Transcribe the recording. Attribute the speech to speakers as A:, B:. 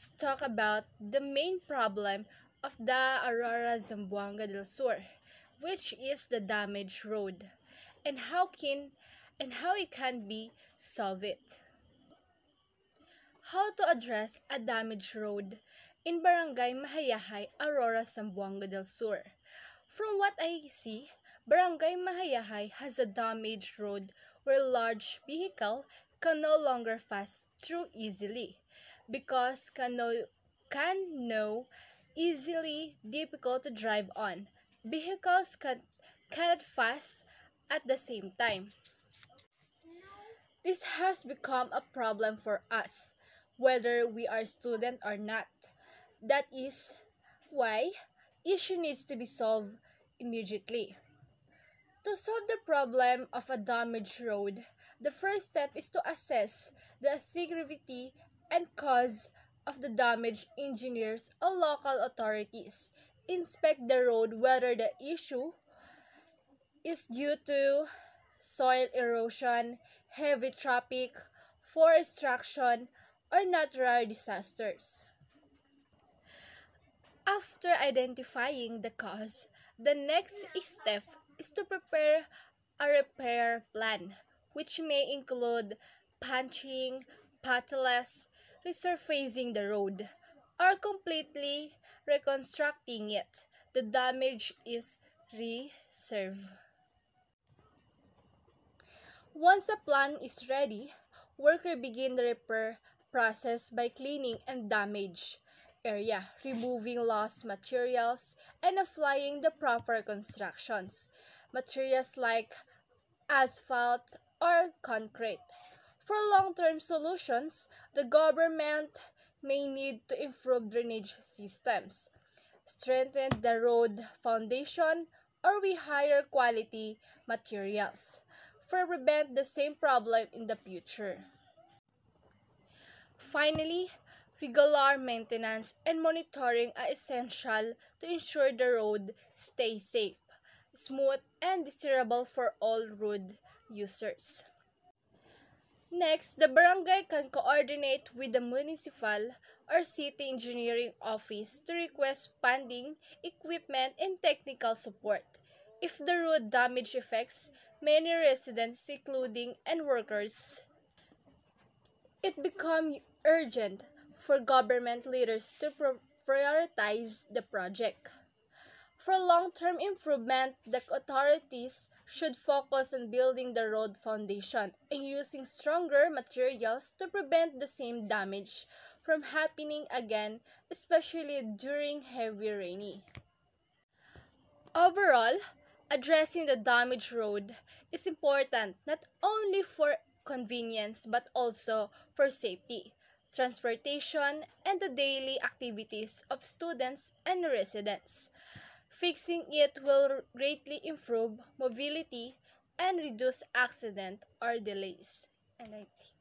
A: let's talk about the main problem of the Aurora Zamboanga del Sur, which is the damaged road, and how it can be solved. How to address a damaged road in Barangay Mahayahay, Aurora, Zamboanga del Sur. From what I see, Barangay Mahayahay has a damaged road where large vehicle can no longer pass through easily because cannot easily difficult to drive on. Vehicles cannot pass at the same time. This has become a problem for us, whether we are student or not. That is why issue needs to be solved immediately. To solve the problem of a damaged road, the first step is to assess the severity and cause of the damage. Engineers or local authorities inspect the road whether the issue is due to soil erosion, heavy traffic, forest destruction, or natural disasters. After identifying the cause, the next step is to prepare a repair plan, which may include patching, pathless, resurfacing the road, or completely reconstructing it. The damage is reserved. Once a plan is ready, workers begin the repair process by cleaning and damaged area, removing lost materials, and applying the proper constructions, materials like asphalt or concrete. For long-term solutions, the government may need to improve drainage systems, strengthen the road foundation, or higher quality materials for prevent the same problem in the future. Finally, regular maintenance and monitoring are essential to ensure the road stays safe, smooth, and desirable for all road users. Next, the barangay can coordinate with the municipal or city engineering office to request funding, equipment, and technical support. If the road damage affects many residents, including and workers, it becomes urgent for government leaders to prioritize the project. For long-term improvement, the authorities should focus on building the road foundation and using stronger materials to prevent the same damage from happening again, especially during heavy rainy. Overall, addressing the damaged road is important not only for convenience but also for safety, transportation, and the daily activities of students and residents. Fixing it will greatly improve mobility and reduce accident or delays. And I think